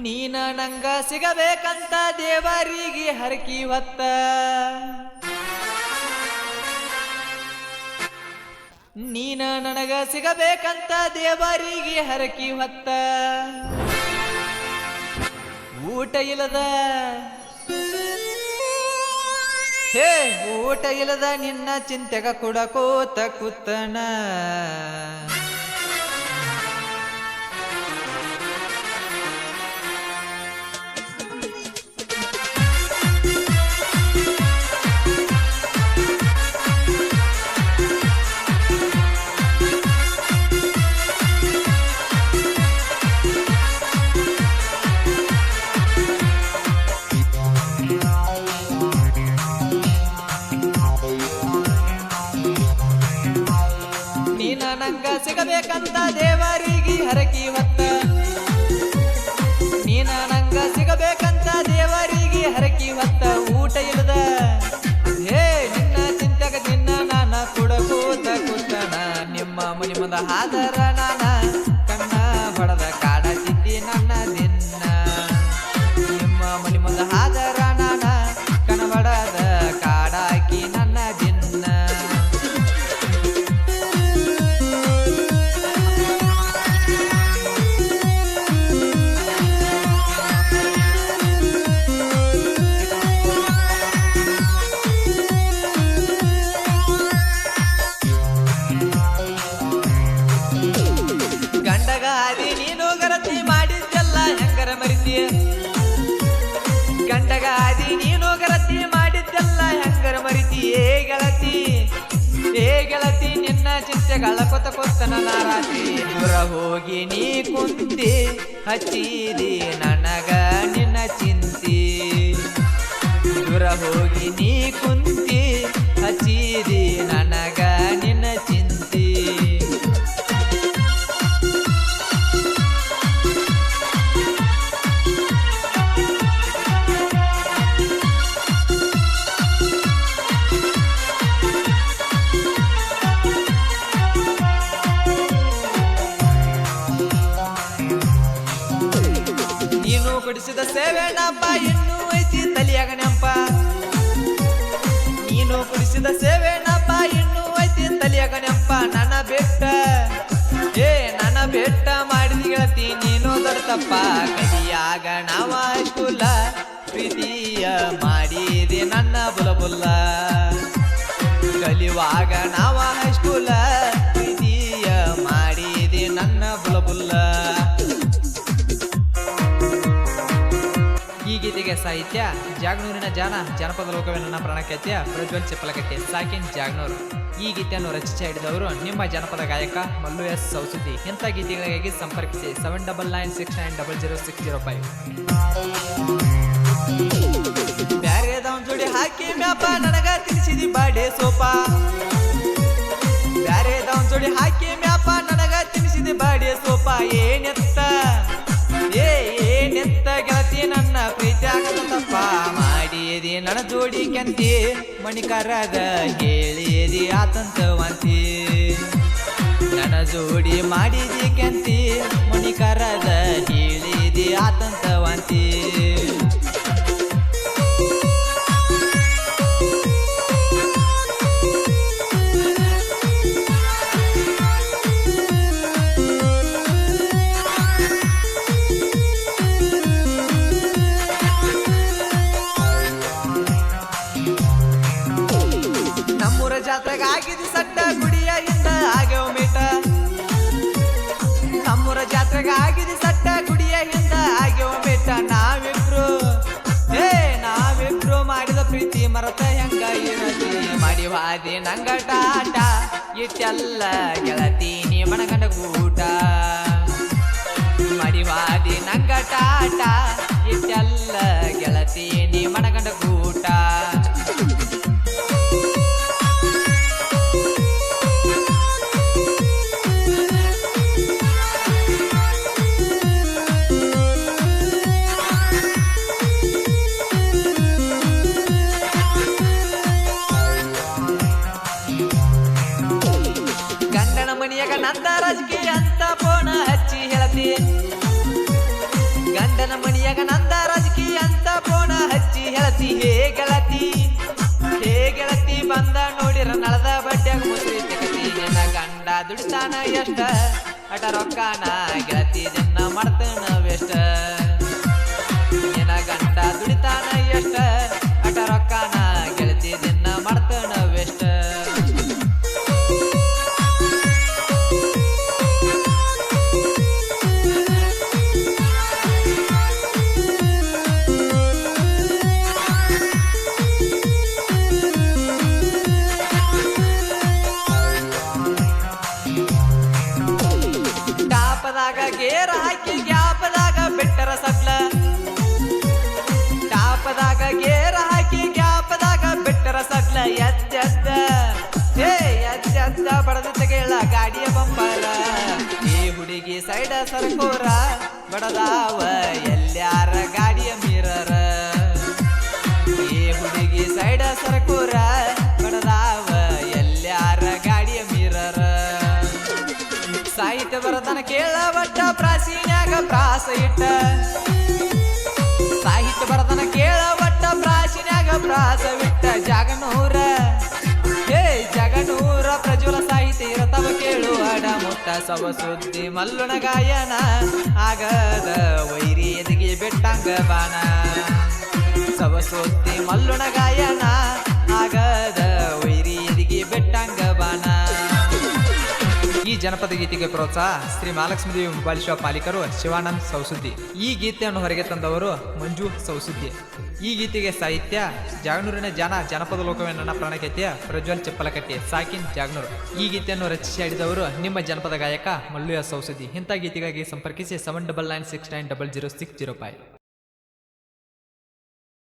ನೀನ ನಂಗ ಸಿಗಬೇಕಂತ ದೇವರಿಗೆ ಹರಕಿ ಹೊತ್ತ ನೀನ ನನಗ ಸಿಗಬೇಕಂತ ದೇವರಿಗೆ ಹರಕಿ ಹೊತ್ತ ಊಟ ಇಲ್ಲದ ಹೇ ಊಟ ಇಲ್ಲದ ನಿನ್ನ ಚಿಂತೆಗ ಕೊಡಕೋತ ಕೂತನ ನಂಗ ಸಿಗಬೇಕಂತ ದೇವರಿಗೆ ಹರಕಿ ಹೊತ್ತ ನೀನ ನಂಗ ಸಿಗಬೇಕಂತ ದೇವರಿಗೆ ಹರಕಿ ಹೊತ್ತ ಊಟ ಇಲ್ಲದ ಹೇ ನಿನ್ನ ಚಿಂತೆಗ ನಿನ್ನ ನಾನ ಕುಡಕೋತ ಕೂತನ ನಿಮ್ಮ ಮನಿ ಮುಂದ ಹಾದರ ನಾನ ಕಣ್ಣ ಹೊಡೆದ ಕಾಡತಿದ್ದಿ ನನ್ನ ದಿನ್ನ ನಿಮ್ಮ ಮನಿ ಮುಂದ ಹಾದರ ನಾನ ಕಣ್ಣ ಹೊಡೆದ ಕಾಡಾಕಿ ನನ್ನ ದಿನ್ನ ಗಂಡಗ ಆದಿ ನೀನು ಗರತಿ ಮಾಡಿದ್ದೆಲ್ಲ ಹೆಂಗರ ಮರಿತಿ ಏ ಗೆಳತಿ ನಿನ್ನ ಚಿಂತೆಗಳ ಕೊತ್ತ ಕೊತ್ತನ ರಾತ್ರಿ ದೂರ ಹೋಗಿ ನೀ ಕುಂತಿ ಹಚ್ಚಿದಿ ನನಗ ನಿನ್ನ ಚಿಂತಿ ದೂರ ಹೋಗಿ ನೀ ಕುಂತಿ ಹಚ್ಚಿದಿ ನನಗ ನಿನ್ನ ಚಿಂತಿ ಕುಡಿಸಿದ ಸೇವೆನಪ್ಪ ಇನ್ನೂ ಐತಿ ತಲಿಯಾಗ ನೆಂಪ ನೀನು ಕುಡಿಸಿದ ಸೇವೆನಪ್ಪ ಇನ್ನೂ ಐತಿ ತಲಿಯಾಗ ನೆಂಪ ನನ್ನ ಬೆಟ್ಟ ಮಾಡಿದ ಗೆಳತಿ ನೀನು ದೊಡ್ಡಪ್ಪ ಕಲಿಯಾಗ ನಾವ ಕುಲ ಪ್ರೀತಿಯ ಮಾಡಿದೆ ನನ್ನ ಬುಲಬುಲ್ಲ ಕಲಿಯುವಾಗ ನಾವ ಹೈಸ್ಕೂಲ ಪ್ರೀತಿಯ ಮಾಡಿದೆ ನನ್ನ ಬುಲಬುಲ್ಲ ಈ ಗೀತೆಗೆ ಸಾಹಿತ್ಯ ಜಾಗನೂರಿನ ಜಾನಪದ ಲೋಕವೇ ನನ್ನ ಪ್ರಾಣಕತ್ಯ ಪ್ರಜ್ವಲ್ ಚಿಪ್ಪಲಕಟ್ಟೆ ಸಾಕಿನ್ ಜಾಗನೂರು. ಈ ಗೀತೆಯನ್ನು ರಚಿಸಿ ಹಿಡಿದವರು ನಿಮ್ಮ ಜನಪದ ಗಾಯಕ ಮಲ್ಲು ಎಸ್ ಸೌಸುದ್ದಿ. ಇಂಥ ಗೀತೆಗಳಿಗಾಗಿ ಸಂಪರ್ಕಿಸಿ 7996900605. ಬ್ಯಾರೆದವನ್ ಜೋಡಿ ಹಾಕಿ ಮ್ಯಾಪ ನನಗ ತಿನ್ಸಿದಿ ಬಾಡೆ ಸೋಪ ಬ್ಯಾರೆದವನ್ ಜೋಡಿ ಹಾಕಿ ಮ್ಯಾಪ ನನಗ ತಿನ್ಸಿದಿ ಬಾಡೆ ಸೋಪ ಏನೆತ್ತ ಗೆಳತಿ ನನ್ನ ಪ್ರೀತಿ ಆಗತಪ್ಪ ಮಾಡಿದಿ ನನ್ನ ಜೋಡಿ ಕೆಂತಿ ಮಣಿಕರದ ಹೇಳಿದಿ ಆತಂತವಂತಿ ನನ್ನ ಜೋಡಿ ಮಾಡಿದಿ ಕೆಂತಿ ಮಣಿಕರದ ಹೇಳಿದಿ ಆತಂತವಂತಿ ಜಾತ್ರೆಗೆ ಆಗಿದ್ದು ಸಟ್ಟ ಗುಡಿಯ ಹಿಂದ ಆಗ್ಯವ ಮೇಟ ನಮ್ಮೂರ ಜಾತ್ರೆಗೆ ಆಗಿದ್ದು ಸಟ್ಟ ಗುಡಿಯ ಹಿಂದ ಆಗ್ಯವ ಮೇಟ ನಾವಿಬ್ರು ಮಾಡಿದ ಪ್ರೀತಿ ಮರತ ಹೆಂಗ ಇರತಿ ಮಾಡಿವಾದಿ ನಂಗ ಟಾಟ ಇಟ್ಟೆಲ್ಲ ಗೆಳತಿ ನೀ ಮಣಗಂಡ ಗೂಟ ಮಾಡಿವಾದಿ ನಂಗ ಟಾಟ ಇಟ್ಟೆಲ್ಲ ಗೆಳತಿ ನೀ ಮಣಗಂಡ ಗೂಟ ಹೇಳತಿ ಹೇ ಗೆಳತಿ ಬಂದ ನೋಡಿರ ನಳದ ಬಡ್ಡ್ಯಾಗ ಮುಸ್ರಿ ತೆಗತಿ ನಿನ್ನ ಗಂಡ ದುಡಿತಾನ ಎಷ್ಟ ಅಟ ರೊಕ್ಕನ ಗೆಳತಿ ದಿನ ಮಾಡ್ತಾನ ವೆಷ್ಟ ನಿನ್ನ ಗಂಡ ದುಡಿತಾನ ಎಷ್ಟ ಅಟ ರೊಕ್ಕನ ಗೆಳತಿ ದಿನ ಮಾಡ್ತಾನ ವೆಷ್ಟ ಗೇರ ಹಾಕಿ ಗ್ಯಾಪದಾಗ ಬಿಟ್ಟರ ಸಡ್ಲ ಟಾಪದಾಗ ಗೇರ ಹಾಕಿ ಗ್ಯಾಪದಾಗ ಬಿಟ್ಟರ ಸಡ್ಲ ಎದ್ದ ಬಡದ ತೆಗೆಳ ಗಾಡಿಯ ಬಂಪರ ಈ ಹುಡುಗಿ ಸೈಡ ಸರ್ಕೋರ ಬಡದಾವ ಎಲ್ಲ್ಯಾರ ಗಾಡಿಯ ಮಿರರ ಈ ಹುಡುಗಿ ಸೈಡ ಸರ್ಕೋರ ಬಡದಾವ ಎಲ್ಲ್ಯಾರ ಗಾಡಿಯ ಮಿರರ ಸಾಹಿತ್ಯ ಬರತನ ಕೇಳವಟ್ಟ ಪ್ರಾಚೀನ್ಯಾಗ ಪ್ರಾಸ ಇಟ್ಟ ಸಾಹಿತ್ಯ ಬರತನ ಕೇಳವಟ್ಟ ಪ್ರಾಚೀನ್ಯಾಗ ಪ್ರಾಸವಿಟ್ಟ ಜಗನೂರ ಪ್ರಜ್ವಲ ಸಾಹಿತ್ಯ ಇರತವ ಕೇಳು ಅಡ ಮುಟ್ಟ ಸವ ಸುದ್ದಿ ಮಲ್ಲುನ ಗಾಯನ ಆಗದ ವೈರಿ ಎದಿಗೆ ಬೆಟ್ಟಂಗ ಬಾನ ಸವ ಸುದ್ದಿ ಮಲ್ಲುನ ಗಾಯನ ಆಗದ ವೈರಿ ಎದಿಗೆ ಬೆಟ್ಟಂಗ ಬಾನ ಈ ಜನಪದ ಗೀತೆಗೆ ಪ್ರೋತ್ಸಾಹ ಶ್ರೀ ಮಹಾಲಕ್ಷ್ಮೀದೇವಿ ಮೊಬೈಲ್ ಶಾಪ್ ಮಾಲೀಕರು ಶಿವಾನಂದ್ ಸೌಸುದ್ದಿ. ಈ ಗೀತೆಯನ್ನು ಹೊರಗೆ ತಂದವರು ಮಂಜು ಸೌಸುದ್ದಿ. ಈ ಗೀತೆಗೆ ಸಾಹಿತ್ಯ ಜಾಗನೂರಿನ ಜನಪದ ಲೋಕವೆನ್ನ ಪ್ರಾಣಕತೆಯ ಪ್ರಜ್ವಲ್ ಚಪ್ಪಲಕಟ್ಟೆ ಸಾಕಿನ್ ಜಾಗನೂರು. ಈ ಗೀತೆಯನ್ನು ರಚಿಸಿ ಆಡಿದವರು ನಿಮ್ಮ ಜನಪದ ಗಾಯಕ ಮಲ್ಲುಯ ಸೌಸುದ್ದಿ. ಇಂಥ ಗೀತೆಗಾಗಿ ಸಂಪರ್ಕಿಸಿ 7996900605.